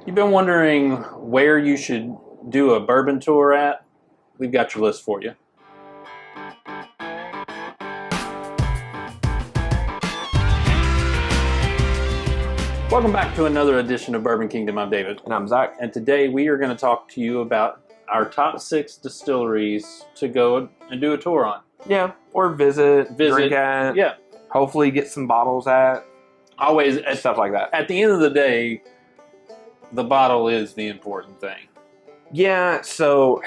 You've been wondering where you should do a bourbon tour at? We've got your list for you. Welcome back to another edition of Bourbon Kingdom. I'm David. And I'm Zach. And today we are going to talk to you about our top 6 distilleries to go and do a tour on. Yeah, or visit, drink at. Yeah. Hopefully get some bottles at. Always. Stuff like that. At the end of the day, the bottle is the important thing. Yeah, so,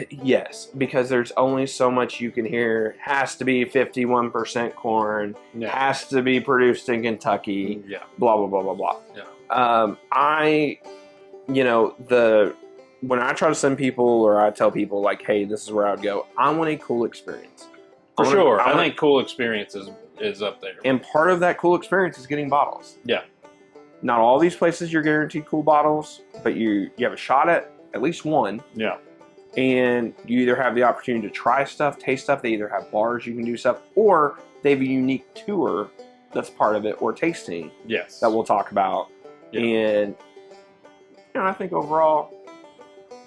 yes, because there's only so much you can hear. Has to be 51% corn. Yeah. Has to be produced in Kentucky. Yeah. Blah, blah, blah, blah, blah. Yeah. When I try to send people or I tell people, like, hey, this is where I would go, I want a cool experience. For sure. I think cool experiences is up there. And part of that cool experience is getting bottles. Yeah. Not all these places you're guaranteed cool bottles, but you have a shot at least one. Yeah. And you either have the opportunity to try stuff, taste stuff. They either have bars you can do stuff, or they have a unique tour that's part of it, or tasting. Yes. That we'll talk about. Yeah. And I think overall,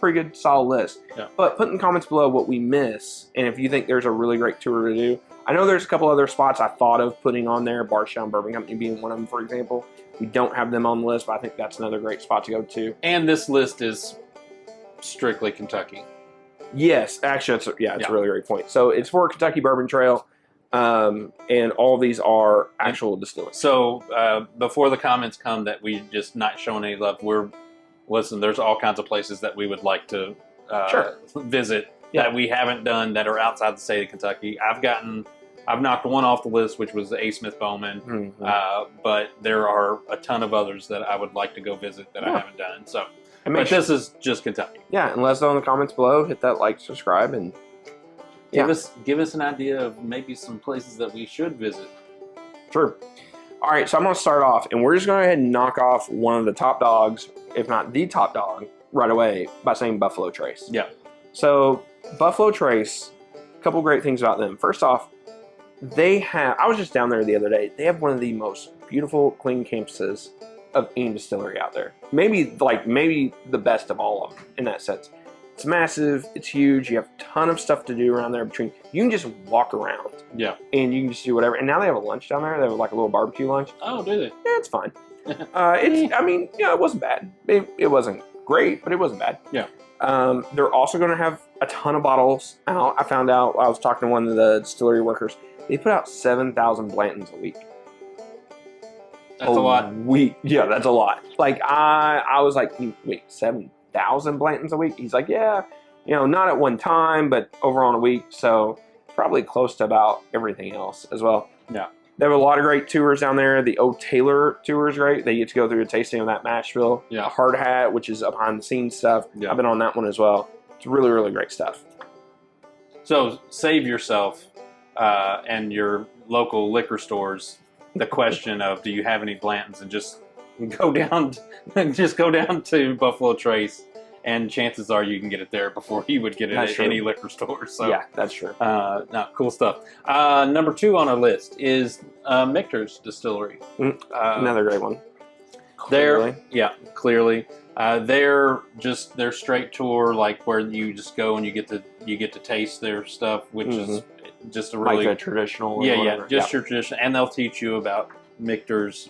pretty good, solid list. Yeah. But put in the comments below what we miss, and if you think there's a really great tour to do. I know there's a couple other spots I thought of putting on there, Bardstown Bourbon Company being one of them, for example. We don't have them on the list, but I think that's another great spot to go to. And this list is strictly Kentucky. Yes, actually, it's a really great point. So it's for Kentucky Bourbon Trail, and all these are actual distilleries. So before the comments come that we just not showing any love, there's all kinds of places that we would like to visit that we haven't done that are outside the state of Kentucky. I've knocked one off the list, which was the A. Smith Bowman, but there are a ton of others that I would like to go visit that I haven't done. So, but this is just Kentucky. Yeah, and let us know in the comments below. Hit that like, subscribe, and give us an idea of maybe some places that we should visit. Sure. All right, so I'm going to start off, and we're just going to go ahead and knock off one of the top dogs, if not the top dog, right away by saying Buffalo Trace. Yeah. So Buffalo Trace, a couple great things about them. First off, I was just down there the other day. They have one of the most beautiful, clean campuses of any distillery out there. Maybe the best of all of them in that sense. It's massive. It's huge. You have a ton of stuff to do around there. You can just walk around. Yeah. And you can just do whatever. And now they have a lunch down there. They have like a little barbecue lunch. Oh, do they? Yeah, it's fine. It wasn't bad. It wasn't great, but it wasn't bad. Yeah. They're also going to have a ton of bottles out. I found out, I was talking to one of the distillery workers. They put out 7,000 Blantons a week. That's a lot. Yeah, that's a lot. Like, I was like, wait, 7,000 Blantons a week? He's like, yeah, not at one time, but over on a week. So probably close to about everything else as well. Yeah. They have a lot of great tours down there. The O. Taylor tour is great. They get to go through a tasting of that mash bill. Yeah. Hard Hat, which is behind the scenes stuff. Yeah. I've been on that one as well. It's really, really great stuff. So save yourself and your local liquor stores the question of, do you have any Blantons, and just go down to Buffalo Trace, and chances are you can get it there before you would get it at any liquor store. So yeah, that's true. Cool stuff. Number 2 on our list is Michter's Distillery. Another great one. Clearly. They're straight tour, like where you just go and you get to taste their stuff, which is just a really like a traditional. Your tradition, and they'll teach you about Michter's,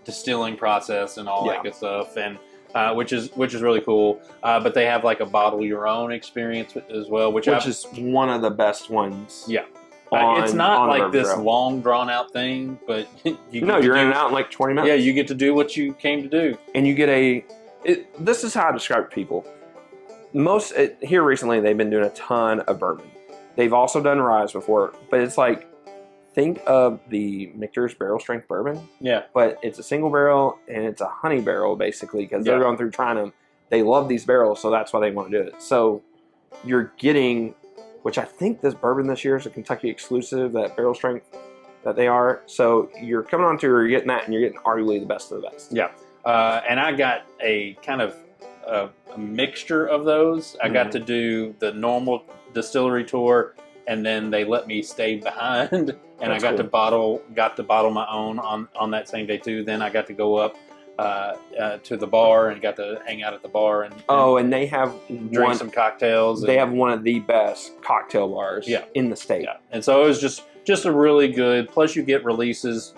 distilling process and all that good stuff, and which is really cool. But they have like a bottle your own experience as well, which is one of the best ones. Yeah. It's not like this long drawn out thing, but you're in and out in like 20 minutes. Yeah, you get to do what you came to do, and you get this is how I describe it to people. Here recently, they've been doing a ton of bourbon. They've also done rye before, but it's like, think of the Michter's barrel strength bourbon. Yeah. But it's a single barrel, and it's a honey barrel, basically, because they're going through trying them. They love these barrels, so that's why they want to do it. So you're getting, which I think this bourbon this year is a Kentucky exclusive, that barrel strength that they are. So you're coming on tour, you're getting that, and you're getting arguably the best of the best. Yeah. And I got a kind of a mixture of those. I got to do the normal distillery tour, and then they let me stay behind, and I got to bottle my own on that same day too. Then I got to go up to the bar and got to hang out at the bar and and they have drink some cocktails. They have one of the best cocktail bars in the state. Yeah. And so it was just a really good. Plus, you get releases.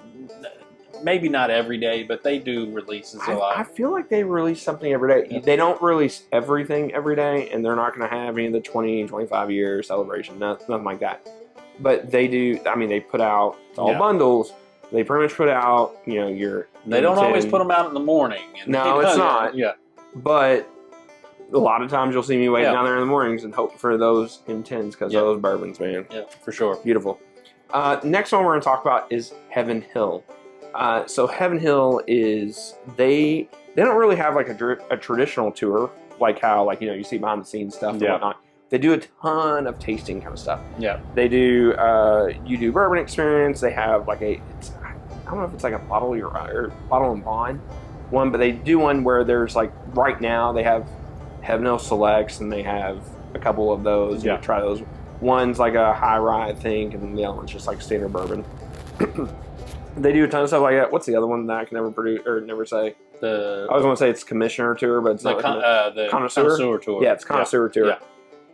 Maybe not every day, but they do releases a lot. I feel like they release something every day. Yeah. They don't release everything every day, and they're not going to have any of the 20, 25-year celebration, nothing like that. But they do. I mean, they put out all bundles. They pretty much put out, your. They don't always put them out in the morning. No, it's not. Yeah. But a lot of times you'll see me waiting down there in the mornings and hope for those M10s because those bourbons, man. Yeah, for sure. Beautiful. Next one we're going to talk about is Heaven Hill. So Heaven Hill is they don't really have like a traditional tour like how you see behind the scenes stuff and whatnot. They do a ton of tasting kind of stuff. Yeah. They do you do bourbon experience. They have like I don't know if it's like a bottle or bottle and bond one, but they do one where there's like right now they have Heaven Hill Selects and they have a couple of those. You try those. One's like a high rye, I think, and the other one's just like standard bourbon. They do a ton of stuff like that. What's the other one that I can never produce or never say? I was going to say it's Commissioner Tour, but it's not the Connoisseur Tour. Yeah, it's Connoisseur Tour.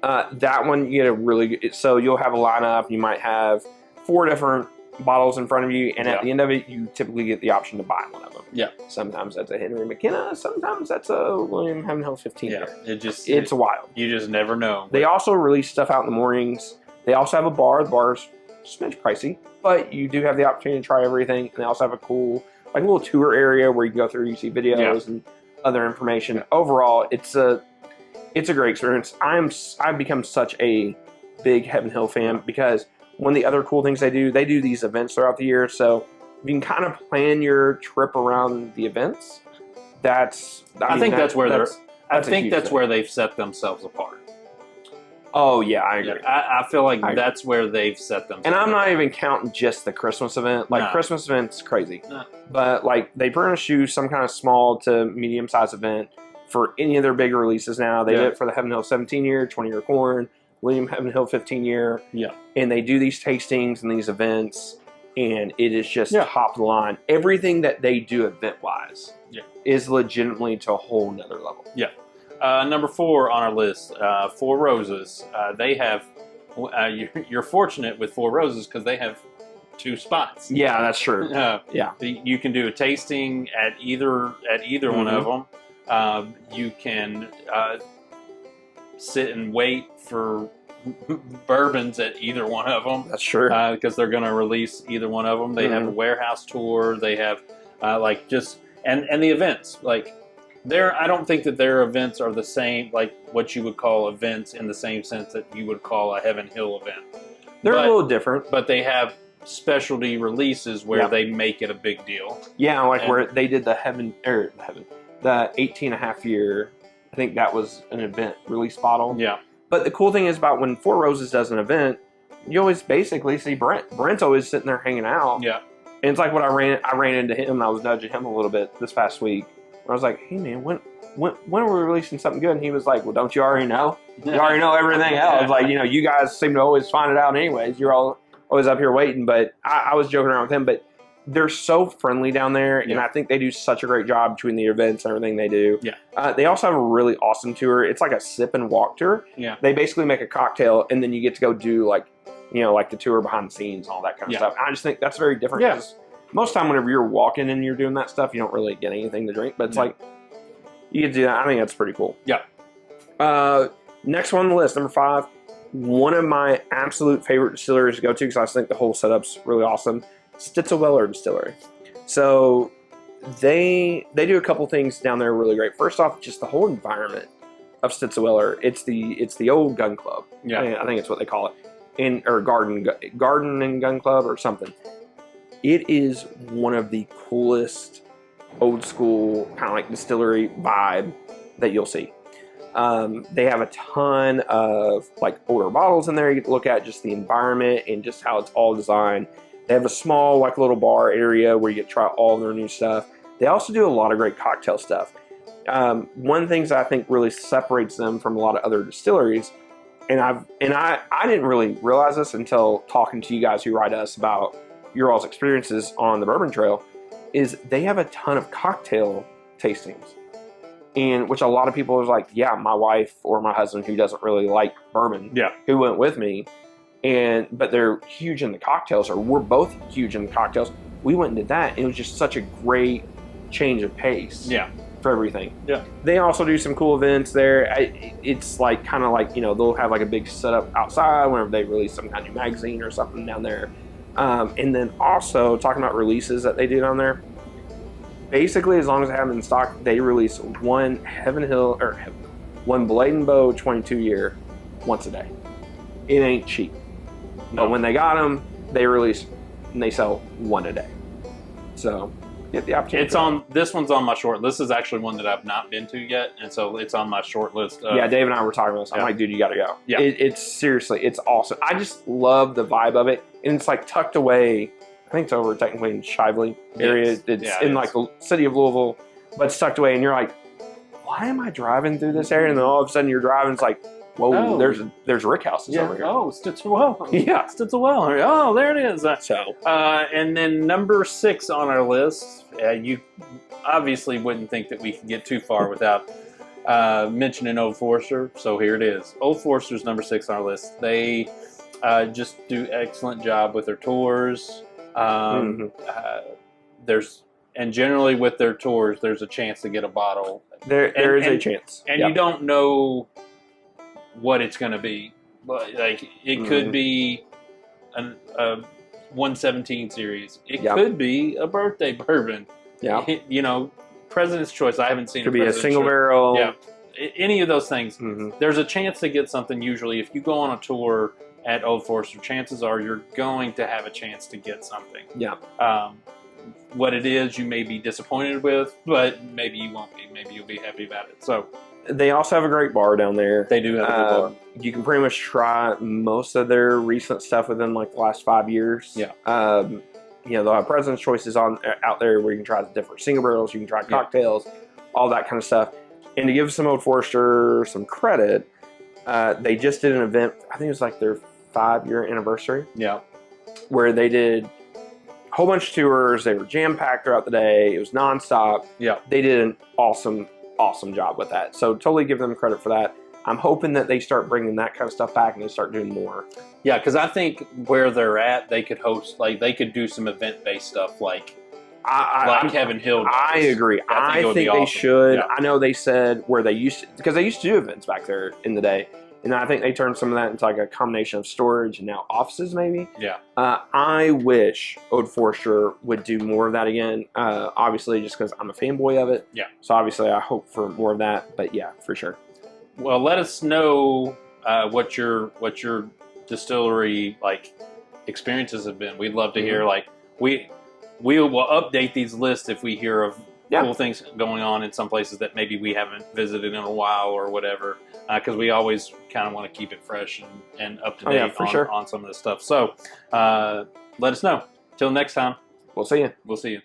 Yeah. That one you get a really good. So you'll have a lineup. You might have 4 different bottles in front of you, and at the end of it, you typically get the option to buy one of them. Yeah. Sometimes that's a Henry McKenna. Sometimes that's a William Heaven Hill 15. Yeah. It's wild. You just never know. They also release stuff out in the mornings. They also have a bar. The bar's smidge pricey, but you do have the opportunity to try everything. And they also have a cool, like, little tour area where you can go through, you see videos and other information. Yeah. Overall, it's a great experience. I've become such a big Heaven Hill fan because one of the other cool things they do these events throughout the year. So you can kind of plan your trip around the events. I think that's where they've set themselves apart. Oh, yeah, I agree. I feel like that's where they've set them. And I'm not even counting just the Christmas event. Like, Christmas event's crazy. No. But, like, they pretty much do some kind of small to medium-sized event for any of their big releases now. They did it for the Heaven Hill 17-year, 20-year corn, William Heaven Hill 15-year. Yeah. And they do these tastings and these events, and it is just top of the line. Everything that they do event-wise is legitimately to a whole nother level. Yeah. Number 4 on our list, Four Roses. They have. You're fortunate with Four Roses because they have 2 spots. Yeah, that's true. You can do a tasting at either one of them. You can sit and wait for bourbons at either one of them. That's true. Because they're going to release either one of them. They have a warehouse tour. They have and the events like. I don't think that their events are the same, like what you would call events in the same sense that you would call a Heaven Hill event. They're a little different. But they have specialty releases where they make it a big deal. Yeah, where they did the 18.5-year, I think that was an event release bottle. Yeah. But the cool thing is about when Four Roses does an event, you always basically see Brent. Brent's always sitting there hanging out. Yeah. And it's like what I ran into him, and I was nudging him a little bit this past week. I was like, hey man, when are we releasing something good? And he was like, well, don't you already know? You already know everything else. Like, you guys seem to always find it out anyways. You're always up here waiting. But I was joking around with him. But they're so friendly down there. And I think they do such a great job between the events and everything they do. Yeah. They also have a really awesome tour. It's like a sip and walk tour. Yeah. They basically make a cocktail and then you get to go do like the tour behind the scenes and all that kind of stuff. And I just think that's very different. Yeah. Most time whenever you're walking and you're doing that stuff, you don't really get anything to drink. But it's like, you can do that. I think that's pretty cool. Yeah. Next one on the list, number 5. One of my absolute favorite distilleries to go to because I think the whole setup's really awesome. Stitzelweller Distillery. So they do a couple things down there really great. First off, just the whole environment of Stitzelweller. It's the old gun club. Yeah. I think it's what they call it. Or garden and gun club or something. It is one of the coolest old school kind of like distillery vibe that you'll see. They have a ton of like older bottles in there you get to look at, just the environment and just how it's all designed. They have a small like little bar area where you get to try all their new stuff. They also do a lot of great cocktail stuff. One of the things that I think really separates them from a lot of other distilleries, and I didn't really realize this until talking to you guys who write us about your all's experiences on the Bourbon Trail, is they have a ton of cocktail tastings. And which a lot of people are like, yeah, my wife or my husband who doesn't really like bourbon, who went with me, but they're huge in the cocktails, or we're both huge in the cocktails. We went and did that, and it was just such a great change of pace for everything. Yeah. They also do some cool events there. It's like kind of like, they'll have like a big setup outside whenever they release some kind of new magazine or something down there. And then also talking about releases that they do down there. Basically, as long as they have them in stock, they release one one Blade & Bow 22 year once a day. It ain't cheap. No. But when they got them, they release and they sell one a day. So get the opportunity. This one's on my short list. This is actually one that I've not been to yet, and so it's on my short list. Yeah, Dave and I were talking about this. I'm like, dude, you got to go. Yeah, it's seriously, it's awesome. I just love the vibe of it, and it's like tucked away. I think it's over technically in Shively area. It's in like the city of Louisville, but it's tucked away, and you're like, why am I driving through this area? And then all of a sudden you're driving, it's like, whoa, there's rick houses over here. Oh, Stitzelwell. Yeah. Stitzelwell. Oh, there it is. And then number 6 on our list, you obviously wouldn't think that we could get too far without mentioning Old Forester. So here it is. Old Forester's number 6 on our list. They just do excellent job with their tours. And generally with their tours, there's a chance to get a bottle. There is a chance. And you don't know what it's going to be. But like it could be a 117 series. It could be a birthday bourbon. Yeah. President's Choice. I haven't seen. Could be a single barrel. Yeah. Any of those things. There's a chance to get something. Usually, if you go on a tour at Old Forester, chances are you're going to have a chance to get something. Yeah. What it is, you may be disappointed with, but maybe you won't be. Maybe you'll be happy about it. So they also have a great bar down there. They do have a good bar. You can pretty much try most of their recent stuff within like the last 5 years. Yeah. They'll have President's Choices out there where you can try the different single barrels, you can try cocktails, all that kind of stuff. And to give some Old Forester some credit, they just did an event. I think it was like their 5-year anniversary. Yeah. Where they did a whole bunch of tours. They were jam-packed throughout the day. It was nonstop. Yeah. They did an awesome job with that. So totally give them credit for that. I'm hoping that they start bringing that kind of stuff back and they start doing more. Yeah, because I think where they're at, they could host, like they could do some event-based stuff like Kevin Hill does. I agree. I think they should. Yeah. I know they said where they used to, because they used to do events back there in the day. And I think they turned some of that into like a combination of storage and now offices maybe. Yeah. I wish Old Forester would do more of that again. Obviously just because I'm a fanboy of it. Yeah. So obviously I hope for more of that. But yeah, for sure. Well, let us know what your distillery like experiences have been. We'd love to hear. Like we will update these lists if we hear of cool things going on in some places that maybe we haven't visited in a while or whatever. Because we always kind of want to keep it fresh and up to date on some of this stuff. So let us know. Till next time. We'll see you. We'll see you.